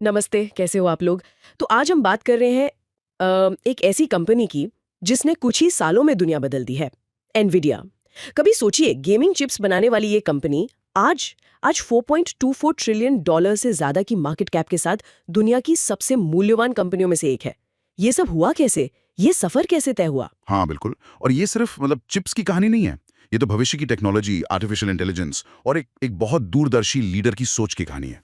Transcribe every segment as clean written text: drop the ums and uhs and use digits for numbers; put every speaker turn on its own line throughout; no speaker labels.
नमस्ते, कैसे हो आप लोग? तो आज हम बात कर रहे हैं एक ऐसी कंपनी की जिसने कुछ ही सालों में दुनिया बदल दी है, एनवीडिया। कभी सोचिए, गेमिंग चिप्स बनाने वाली ये कंपनी आज आज 4.24 ट्रिलियन डॉलर से ज्यादा की मार्केट कैप के साथ दुनिया की सबसे मूल्यवान कंपनियों में से एक है। ये सब हुआ कैसे? ये सफर कैसे तय हुआ?
हाँ बिल्कुल। और ये सिर्फ चिप्स की कहानी नहीं है। ये तो भविष्य की टेक्नोलॉजी, आर्टिफिशियल इंटेलिजेंस और एक बहुत दूरदर्शी लीडर की सोच की कहानी है।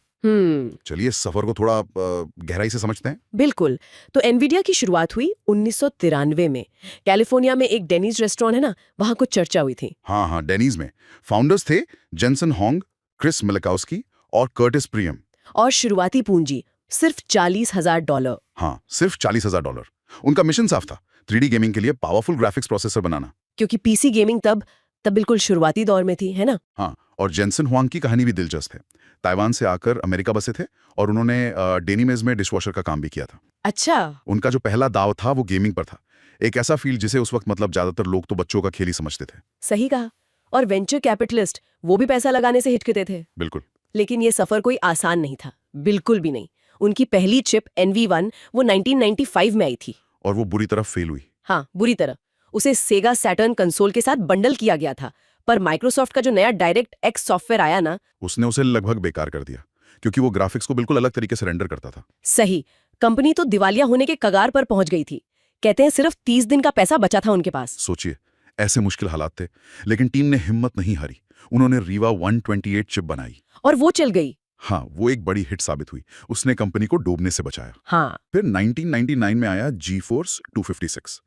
चलिए इस सफर को थोड़ा गहराई से समझते हैं।
बिल्कुल। तो एनवीडिया की शुरुआत हुई 1993 में। कैलिफोर्निया में एक डेनीज रेस्टोरेंट है ना, वहां कुछ चर्चा हुई थी।
हाँ हाँ, डेनीज में फाउंडर्स थे जेनसन होंग, क्रिस मिलकाउस्की और कर्टिस प्रियम।
और शुरुआती पूंजी सिर्फ $40,000।
हाँ, सिर्फ $40,000। उनका मिशन साफ था, 3D गेमिंग के लिए पावरफुल ग्राफिक्स प्रोसेसर बनाना।
क्योंकि पीसी गेमिंग तब तब बिल्कुल शुरुआती दौर में थी, है ना?
हाँ, और जेनसन हुआंग की कहानी भी दिलचस्प है। ताइवान से आकर अमेरिका बसे थे और उन्होंने डेनिमेज में डिशवॉशर का काम भी किया था।
अच्छा।
उनका जो पहला दाव था वो गेमिंग पर था, एक ऐसा फील्ड जिसे उस वक्त ज्यादातर लोग तो बच्चों का खेल ही समझते थे।
सही कहा। और वेंचर कैपिटलिस्ट वो भी पैसा लगाने से हिचकिते थे।
बिल्कुल।
लेकिन ये सफर कोई आसान नहीं था, बिल्कुल भी नहीं। उनकी पहली चिप NV1 वो 1995 में आई थी।
और वो बुरी तरह फेल हुई।
हाँ, बुरी तरह। उसे सेगा सैटर्न कंसोल के साथ बंडल किया गया था, पर माइक्रोसॉफ्ट का जो नया डायरेक्ट एक्स सॉफ्टवेयर आया ना,
उसने उसे लगभग बेकार कर दिया, क्योंकि वो ग्राफिक्स को बिल्कुल अलग तरीके से रेंडर करता था।
सही। कंपनी तो दिवालिया होने के कगार पर पहुंच गई थी। कहते हैं सिर्फ 30 दिन का पैसा बचा था उनके पास।
सोचिए, ऐसे मुश्किल हालात थे, लेकिन टीम ने हिम्मत नहीं हारी। उन्होंने रीवा 128 चिप बनाई।
और वो चल गई।
हाँ, वो एक बड़ी हिट साबित हुई। उसने कंपनी को डूबने से बचाया।
हाँ।
फिर 1999 में आया GeForce 256।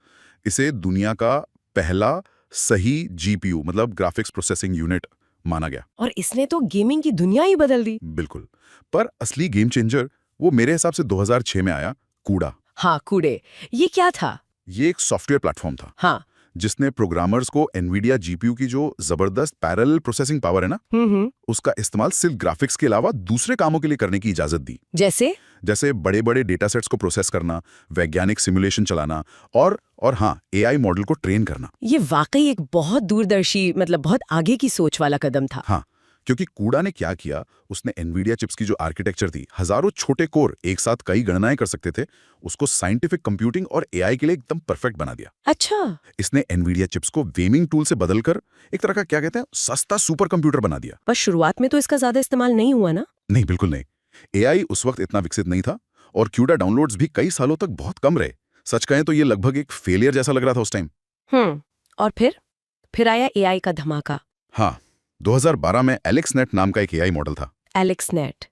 इसे दुनिया का पहला सही GPU ग्राफिक्स प्रोसेसिंग यूनिट माना गया।
और इसने तो गेमिंग की दुनिया ही बदल दी।
बिल्कुल। पर असली गेम चेंजर वो मेरे हिसाब से 2006 में आया, कूडा।
हाँ, कूड़े। ये क्या था?
ये एक सॉफ्टवेयर प्लेटफॉर्म था।
हाँ।
जिसने प्रोग्रामर्स को एनवीडिया जीपीयू की जो जबरदस्त पैरेलल प्रोसेसिंग पावर है ना, उसका इस्तेमाल सिर्फ ग्राफिक्स के अलावा दूसरे कामों के लिए करने की इजाजत दी।
जैसे
बड़े बड़े डेटा सेट्स को प्रोसेस करना, वैज्ञानिक सिमुलेशन चलाना और हाँ, एआई मॉडल को ट्रेन करना।
ये वाकई एक बहुत दूरदर्शी, बहुत आगे की सोच वाला कदम था।
हाँ, क्योंकि कूडा ने क्या किया, उसने एनवीडिया चिप्स की जो आर्किटेक्चर थी, हजारों छोटे कोर एक साथ कई गणनाएं कर सकते थे, उसको साइंटिफिक कंप्यूटिंग और एआई के लिए एकदम परफेक्ट बना दिया।
अच्छा।
इसने एनवीडिया चिप्स को गेमिंग टूल से बदलकर एक तरह का क्या कहते हैं, सस्ता सुपर कंप्यूटर बना दिया।
पर शुरुआत में तो इसका ज्यादा इस्तेमाल नहीं हुआ ना?
नहीं, बिल्कुल नहीं। एआई उस वक्त इतना विकसित नहीं था और क्यूडा डाउनलोड्स भी कई सालों तक बहुत कम रहे। सच कहें तो ये लगभग एक फेलियर जैसा लग रहा था उस टाइम।
और फिर आया एआई का धमाका।
हाँ, 2012 में एलेक्सनेट नाम का एक एआई मॉडल था।
एलेक्सनेट।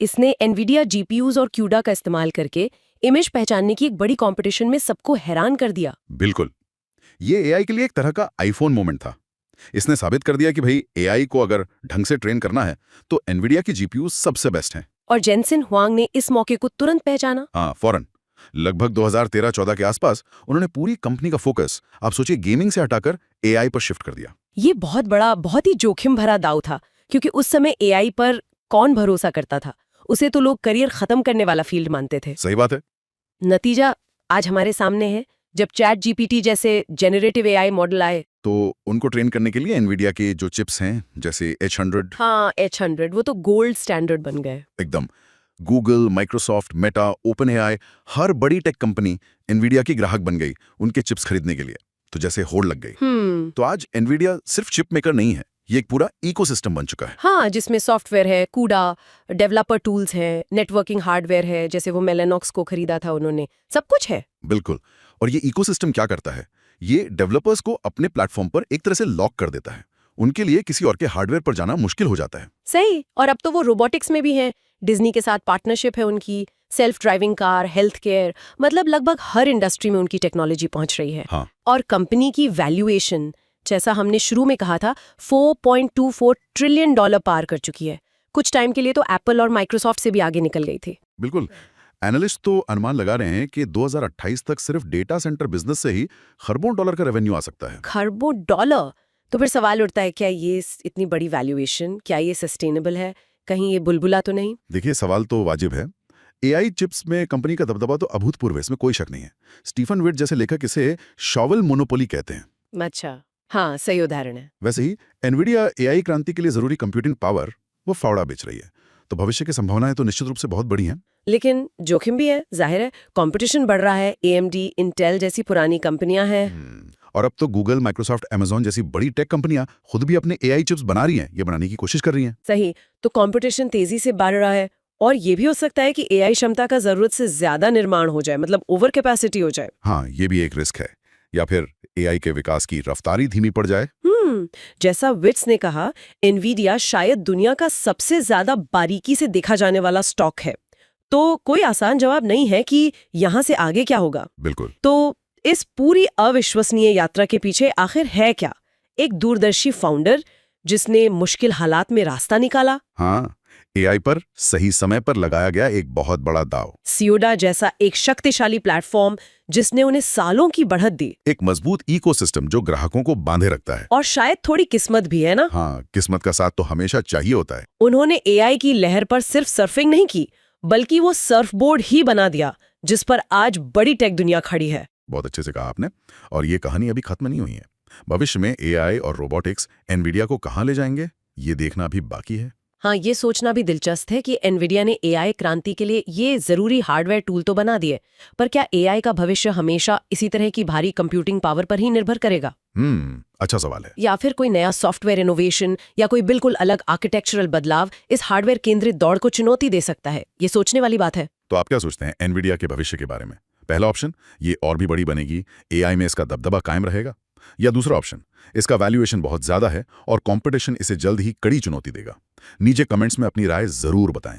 इसने एनवीडिया जीपीयूज और क्यूडा का इस्तेमाल करके इमेज पहचानने की एक बड़ी कंपटीशन में सबको हैरान कर दिया।
बिल्कुल। ये एआई के लिए एक तरह का आईफोन मोमेंट था। इसने साबित कर दिया कि भाई एआई को अगर ढंग से ट्रेन करना है तो एनवीडिया की जीपीयू सबसे बेस्ट है।
और जेनसन हुआंग ने इस मौके को तुरंत पहचाना।
हाँ, फौरन। लगभग 2013-14 के आसपास उन्होंने पूरी कंपनी का फोकस, आप सोचिए, गेमिंग से हटाकर एआई पर शिफ्ट कर दिया।
ये बहुत बड़ा, बहुत ही जोखिम भरा दाव था, क्योंकि उस समय एआई पर कौन भरोसा करता था? उसे तो लोग करियर खत्म करने वाला फील्ड मानते थे।
सही बात है।
नतीजा आज हमारे सामने है। जब चैट जीपीटी जैसे जेनरेटिव एआई मॉडल आए
तो उनको ट्रेन करने के लिए एनवीडिया के जो चिप्स हैं, जैसे H100,
हाँ, H100, वो तो गोल्ड स्टैंडर्ड बन गए।
एकदम। Google, Microsoft, Meta, OpenAI, हर बड़ी टेक कंपनी एनवीडिया की ग्राहक बन गई उनके चिप्स खरीदने के लिए। तो जैसे होड़ लग गई। तो आज एनवीडिया सिर्फ चिप मेकर नहीं है, ये एक पूरा इकोसिस्टम बन चुका है।
हाँ, जिसमें सॉफ्टवेयर है, कूडा, डेवलपर टूल्स हैं, नेटवर्किंग हार्डवेयर है, जैसे वो मेलानॉक्स को खरीदा था उन्होंने, सब कुछ है।
बिल्कुल। और ये इकोसिस्टम क्या करता है, ये डेवलपर्स को अपने प्लेटफॉर्म पर एक तरह से लॉक कर देता है। उनके लिए किसी और के हार्डवेयर पर जाना मुश्किल हो जाता है।
सही। और अब तो वो रोबोटिक्स में भी हैं। डिज्नी के साथ पार्टनरशिप है उनकी। Self driving car, health care, लगभग हर इंडस्ट्री में उनकी टेक्नोलॉजी पहुंच रही है।
हाँ।
और कंपनी की वैल्यूएशन, जैसा हमने शुरू में कहा था, $4.24 ट्रिलियन पार कर चुकी है। कुछ टाइम के लिए तो एप्पल और माइक्रोसॉफ्ट से भी आगे निकल गई थी।
बिल्कुल। एनालिस्ट तो अनुमान लगा रहे हैं कि 2028 तक सिर्फ डेटा सेंटर बिजनेस से ही खरबों डॉलर का रेवेन्यू आ सकता है।
खरबों डॉलर? तो फिर सवाल उठता है, क्या ये इतनी बड़ी वैल्यूएशन, क्या ये सस्टेनेबल है? कहीं ये बुलबुला तो नहीं?
देखिए, सवाल तो वाजिब है। एआई चिप्स में कंपनी का दबदबा तो अभूतपूर्व है, इसमें कोई शक नहीं है। स्टीफन विट जैसे लेखक इसे शॉवल मोनोपोली कहते हैं।
अच्छा, हाँ, सही उदाहरण है।
वैसे ही एनवीडिया एआई क्रांति के लिए जरूरी कंप्यूटिंग पावर वो फावड़ा बेच रही है। तो भविष्य की संभावनाएं तो निश्चित रूप से बहुत बड़ी हैं।
लेकिन जोखिम भी है, जाहिर है। कंपटीशन बढ़ रहा है, AMD, इंटेल जैसी पुरानी कंपनियां हैं।
और अब तो गूगल, माइक्रोसॉफ्ट, अमेजॉन जैसी बड़ी टेक कंपनियां खुद भी अपने AI चिप्स बना रही हैं, ये बनाने की कोशिश कर रही हैं।
सही, तो कंपटीशन तेजी से बढ़ रहा है और ये भी हो सकता है कि AI क्षमता का जरूरत से ज्यादा निर्माण हो जाए, मतलब ओवर कैपेसिटी हो जाए।
हाँ, ये भी एक रिस्क है। या फिर AI के विकास की रफ्तारी धीमी पड़ जाए।
जैसा विट्स ने कहा, एनवीडिया शायद दुनिया का सबसे ज्यादा बारीकी से देखा जाने वाला स्टॉक है। तो कोई आसान जवाब नहीं है कि यहाँ से आगे क्या होगा।
बिल्कुल।
तो इस पूरी अविश्वसनीय यात्रा के पीछे आखिर है क्या? एक दूरदर्शी फाउंडर जिसने मुश्किल हालात में रास्ता निकाला।
हाँ, AI पर सही समय पर लगाया गया एक बहुत बड़ा दाव।
सियोडा जैसा एक शक्तिशाली प्लेटफॉर्म जिसने उन्हें सालों की बढ़त दी।
एक मजबूत इकोसिस्टम जो ग्राहकों को बांधे रखता है।
और शायद थोड़ी किस्मत भी है ना।
हाँ, किस्मत का साथ तो हमेशा चाहिए होता है।
उन्होंने AI की लहर पर सिर्फ सर्फिंग नहीं की, बल्कि वो सर्फबोर्ड ही बना दिया जिस पर आज बड़ी टेक दुनिया खड़ी है।
बहुत अच्छे से कहा आपने। और ये कहानी अभी खत्म नहीं हुई है। भविष्य में AI और रोबोटिक्स एनवीडिया को कहाँ ले जाएंगे, ये देखना अभी बाकी है।
हाँ, ये सोचना भी दिलचस्प है कि एनवीडिया ने AI क्रांति के लिए ये जरूरी हार्डवेयर टूल तो बना दिए, पर क्या AI का भविष्य हमेशा इसी तरह की भारी कंप्यूटिंग पावर पर ही निर्भर करेगा?
अच्छा सवाल है।
या फिर कोई नया सॉफ्टवेयर इनोवेशन या कोई बिल्कुल अलग आर्किटेक्चरल बदलाव इस हार्डवेयर केंद्रित दौड़ को चुनौती दे सकता है? ये सोचने वाली बात है।
तो आप क्या सोचते हैं एनवीडिया के भविष्य के बारे में? पहला ऑप्शन, ये और भी बड़ी बनेगी, AI में इसका दबदबा कायम रहेगा। या दूसरा ऑप्शन, इसका वैल्यूएशन बहुत ज्यादा है और कंपटीशन इसे जल्द ही कड़ी चुनौती देगा। नीचे कमेंट्स में अपनी राय जरूर बताएं।